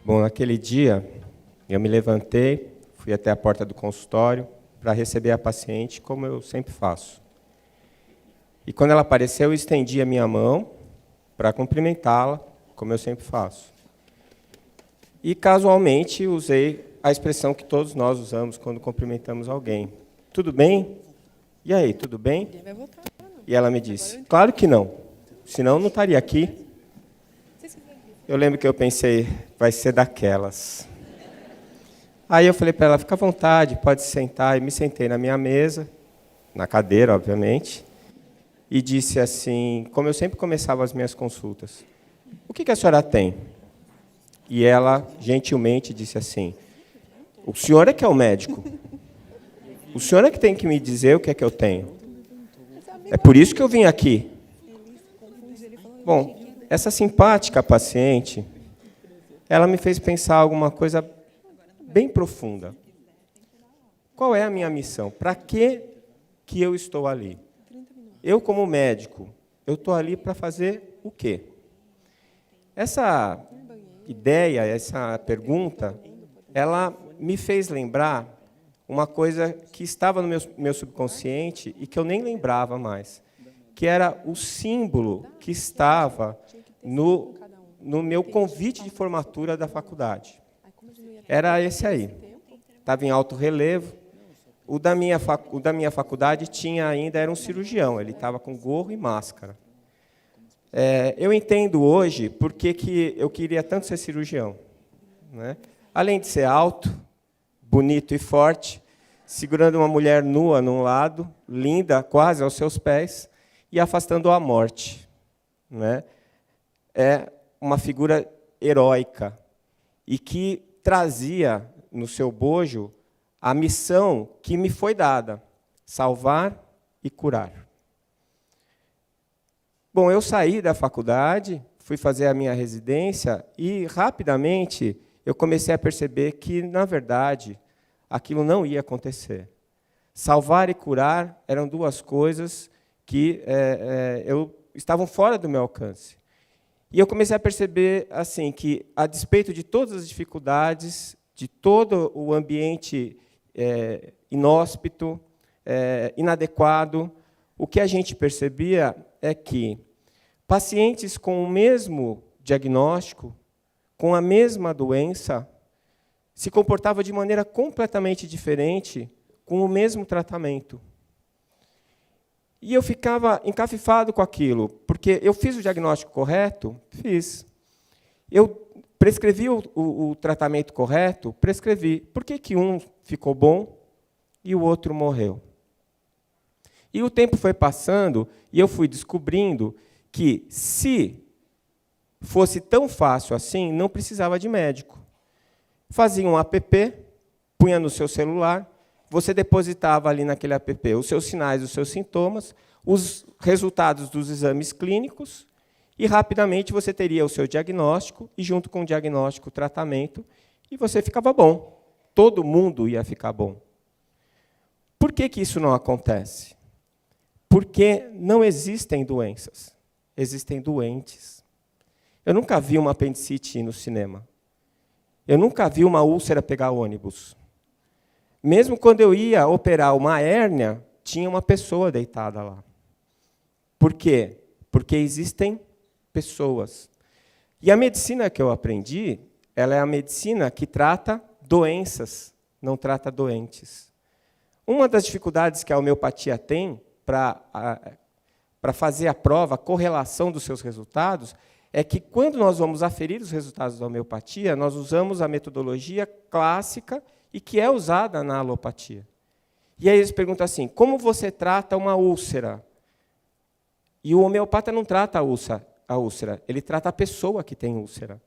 Bom, naquele dia, eu me levantei, fui até a porta do consultório para receber a paciente, como eu sempre faço. E quando ela apareceu, eu estendi a minha mão para cumprimentá-la, como eu sempre faço. E, casualmente, usei a expressão que todos nós usamos quando cumprimentamos alguém. Tudo bem? E aí, tudo bem? E ela me disse, claro que não, senão eu não estaria aqui. Eu lembro que eu pensei, vai ser daquelas. Aí eu falei para ela, fica à vontade, pode se sentar. E me sentei na minha mesa, na cadeira, obviamente, e disse assim, como eu sempre começava as minhas consultas, o que a senhora tem? E ela, gentilmente, disse assim, o senhor é que é o médico. O senhor é que tem que me dizer o que é que eu tenho. É por isso que eu vim aqui. Bom, essa simpática paciente, ela me fez pensar alguma coisa bem profunda. Qual é a minha missão? Para que eu estou ali? Eu, como médico, eu estou ali para fazer o quê? Essa ideia, essa pergunta, ela me fez lembrar uma coisa que estava no meu subconsciente e que eu nem lembrava mais, que era o símbolo que estava no meu convite de formatura da faculdade. Era esse aí. Estava em alto relevo. O da minha faculdade tinha ainda, era um cirurgião, ele estava com gorro e máscara. Eu entendo hoje por que eu queria tanto ser cirurgião, né? Além de ser alto, bonito e forte, segurando uma mulher nua num lado, linda, quase aos seus pés, e afastando a morte, né? É uma figura heróica e que trazia no seu bojo a missão que me foi dada, salvar e curar. Bom, eu saí da faculdade, fui fazer a minha residência e, rapidamente, eu comecei a perceber que, na verdade, aquilo não ia acontecer. Salvar e curar eram duas coisas que estavam fora do meu alcance. E eu comecei a perceber assim, que, a despeito de todas as dificuldades, de todo o ambiente inóspito, inadequado, o que a gente percebia é que pacientes com o mesmo diagnóstico, com a mesma doença, se comportavam de maneira completamente diferente com o mesmo tratamento. E eu ficava encafifado com aquilo, porque eu fiz o diagnóstico correto? Fiz. Eu prescrevi o tratamento correto? Prescrevi. Por que um ficou bom e o outro morreu? E o tempo foi passando e eu fui descobrindo que, se fosse tão fácil assim, não precisava de médico. Fazia um app, punha no seu celular, você depositava ali naquele app os seus sinais, os seus sintomas, os resultados dos exames clínicos, e rapidamente você teria o seu diagnóstico, e junto com o diagnóstico, o tratamento, e você ficava bom. Todo mundo ia ficar bom. Por que isso não acontece? Porque não existem doenças, existem doentes. Eu nunca vi uma apendicite ir no cinema. Eu nunca vi uma úlcera pegar ônibus. Mesmo quando eu ia operar uma hérnia, tinha uma pessoa deitada lá. Por quê? Porque existem pessoas. E a medicina que eu aprendi, ela é a medicina que trata doenças, não trata doentes. Uma das dificuldades que a homeopatia tem para fazer a prova, a correlação dos seus resultados, é que, quando nós vamos aferir os resultados da homeopatia, nós usamos a metodologia clássica e que é usada na alopatia. E aí eles perguntam assim, como você trata uma úlcera? E o homeopata não trata a úlcera, ele trata a pessoa que tem úlcera.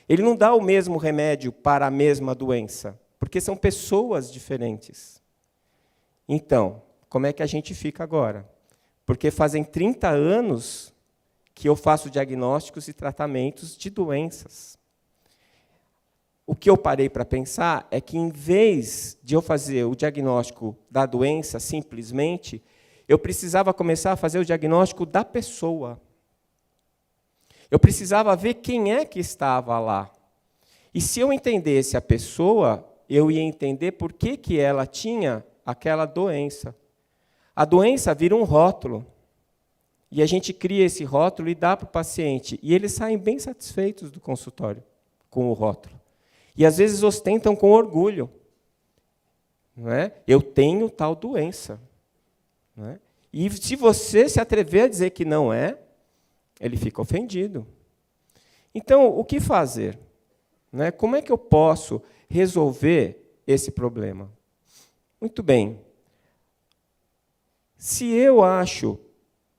Ele não dá o mesmo remédio para a mesma doença, porque são pessoas diferentes. Então, como é que a gente fica agora? Porque fazem 30 anos que eu faço diagnósticos e tratamentos de doenças. O que eu parei para pensar é que, em vez de eu fazer o diagnóstico da doença, simplesmente, eu precisava começar a fazer o diagnóstico da pessoa. Eu precisava ver quem é que estava lá. E se eu entendesse a pessoa, eu ia entender por que ela tinha aquela doença. A doença vira um rótulo. E a gente cria esse rótulo e dá para o paciente. E eles saem bem satisfeitos do consultório com o rótulo. E, às vezes, ostentam com orgulho. Não é? Eu tenho tal doença. Não é? E, se você se atrever a dizer que não é, ele fica ofendido. Então, o que fazer? Não é? Como é que eu posso resolver esse problema? Muito bem. Se eu acho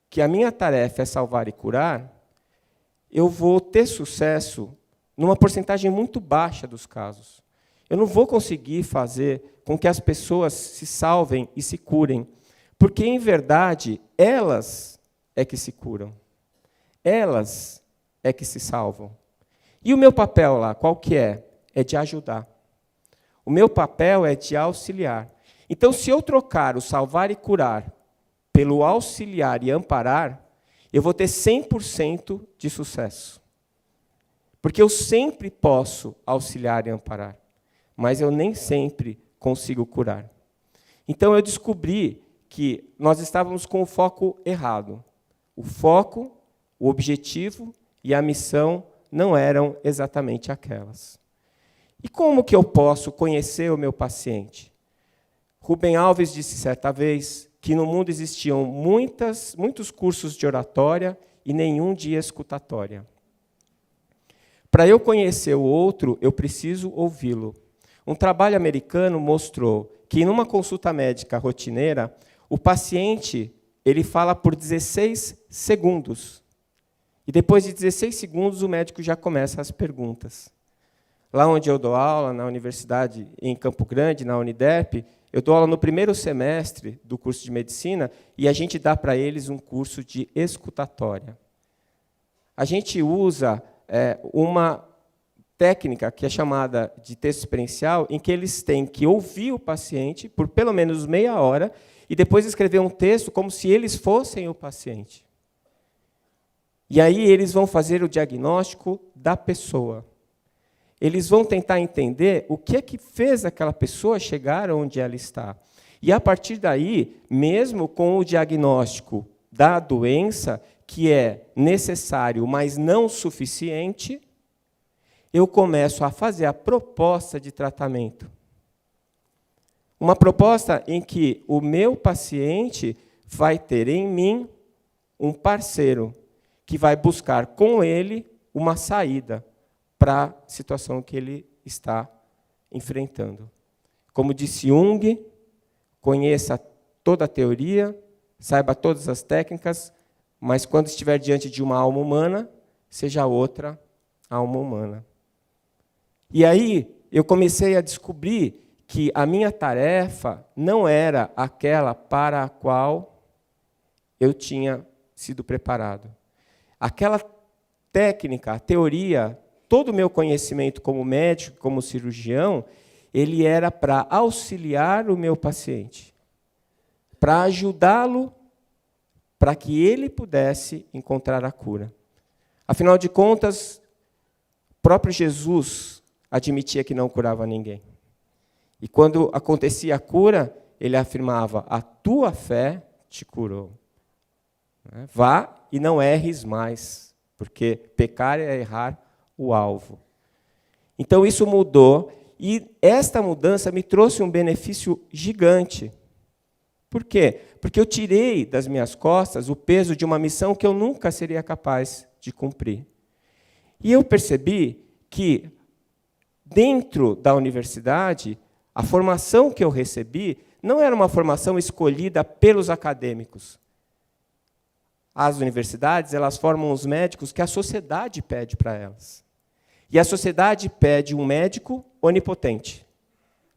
que a minha tarefa é salvar e curar, eu vou ter sucesso numa porcentagem muito baixa dos casos. Eu não vou conseguir fazer com que as pessoas se salvem e se curem, porque, em verdade, elas é que se curam. Elas é que se salvam. E o meu papel lá, qual que é? É de ajudar. O meu papel é de auxiliar. Então, se eu trocar o salvar e curar pelo auxiliar e amparar, eu vou ter 100% de sucesso. Porque eu sempre posso auxiliar e amparar, mas eu nem sempre consigo curar. Então, eu descobri que nós estávamos com o foco errado. O foco, o objetivo e a missão não eram exatamente aquelas. E como que eu posso conhecer o meu paciente? Rubem Alves disse certa vez que no mundo existiam muitos cursos de oratória e nenhum de escutatória. Para eu conhecer o outro, eu preciso ouvi-lo. Um trabalho americano mostrou que, numa consulta médica rotineira, o paciente ele fala por 16 segundos. E depois de 16 segundos, o médico já começa as perguntas. Lá onde eu dou aula, na universidade em Campo Grande, na Uniderp, eu dou aula no primeiro semestre do curso de medicina e a gente dá para eles um curso de escutatória. A gente usa uma técnica que é chamada de texto experiencial, em que eles têm que ouvir o paciente por pelo menos meia hora e depois escrever um texto como se eles fossem o paciente. E aí eles vão fazer o diagnóstico da pessoa. Eles vão tentar entender o que é que fez aquela pessoa chegar onde ela está. E, a partir daí, mesmo com o diagnóstico da doença, que é necessário, mas não suficiente, eu começo a fazer a proposta de tratamento. Uma proposta em que o meu paciente vai ter em mim um parceiro que vai buscar com ele uma saída para a situação que ele está enfrentando. Como disse Jung, conheça toda a teoria, saiba todas as técnicas, mas quando estiver diante de uma alma humana, seja outra alma humana. E aí eu comecei a descobrir que a minha tarefa não era aquela para a qual eu tinha sido preparado. Aquela técnica, a teoria, todo o meu conhecimento como médico, como cirurgião, ele era para auxiliar o meu paciente, para ajudá-lo, para que ele pudesse encontrar a cura. Afinal de contas, o próprio Jesus admitia que não curava ninguém. E quando acontecia a cura, ele afirmava: a tua fé te curou. Vá e não erres mais, porque pecar é errar o alvo. Então isso mudou, e esta mudança me trouxe um benefício gigante. Por quê? Porque eu tirei das minhas costas o peso de uma missão que eu nunca seria capaz de cumprir. E eu percebi que, dentro da universidade, a formação que eu recebi não era uma formação escolhida pelos acadêmicos. As universidades, elas formam os médicos que a sociedade pede para elas. E a sociedade pede um médico onipotente,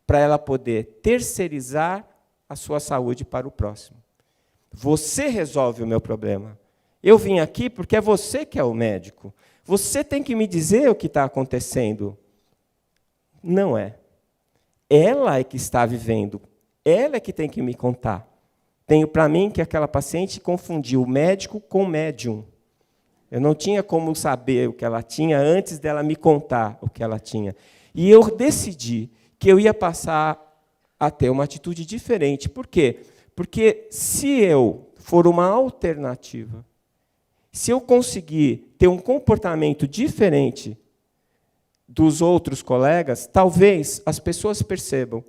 para ela poder terceirizar a sua saúde para o próximo. Você resolve o meu problema. Eu vim aqui porque é você que é o médico. Você tem que me dizer o que está acontecendo. Não é. Ela é que está vivendo. Ela é que tem que me contar. Tenho para mim que aquela paciente confundiu o médico com o médium. Eu não tinha como saber o que ela tinha antes dela me contar o que ela tinha. E eu decidi que eu ia passar a ter uma atitude diferente. Por quê? Porque se eu for uma alternativa, se eu conseguir ter um comportamento diferente dos outros colegas, talvez as pessoas percebam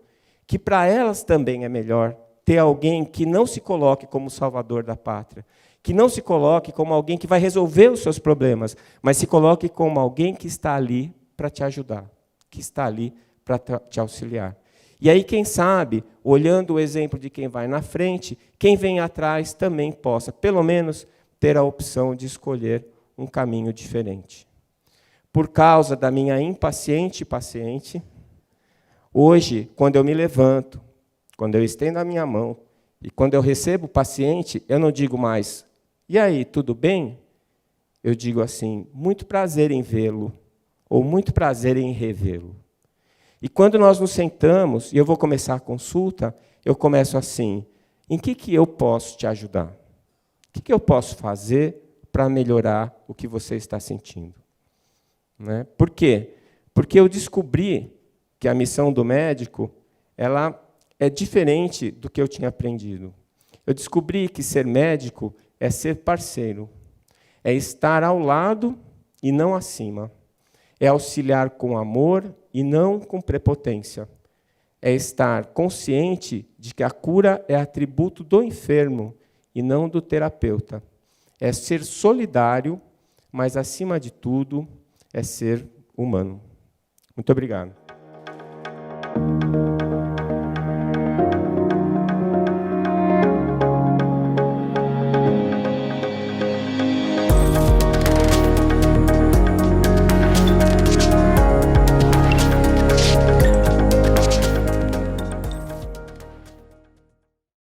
que para elas também é melhor ter alguém que não se coloque como salvador da pátria, que não se coloque como alguém que vai resolver os seus problemas, mas se coloque como alguém que está ali para te ajudar, que está ali para te auxiliar. E aí, quem sabe, olhando o exemplo de quem vai na frente, quem vem atrás também possa, pelo menos, ter a opção de escolher um caminho diferente. Por causa da minha impaciente paciente, hoje, quando eu me levanto, quando eu estendo a minha mão, e quando eu recebo o paciente, eu não digo mais, e aí, tudo bem? Eu digo assim, muito prazer em vê-lo, ou muito prazer em revê-lo. E quando nós nos sentamos, e eu vou começar a consulta, eu começo assim, em que eu posso te ajudar? O que eu posso fazer para melhorar o que você está sentindo? Né? Por quê? Porque eu descobri que a missão do médico ela é diferente do que eu tinha aprendido. Eu descobri que ser médico é ser parceiro, é estar ao lado e não acima, é auxiliar com amor e não com prepotência, é estar consciente de que a cura é atributo do enfermo e não do terapeuta, é ser solidário, mas, acima de tudo, é ser humano. Muito obrigado.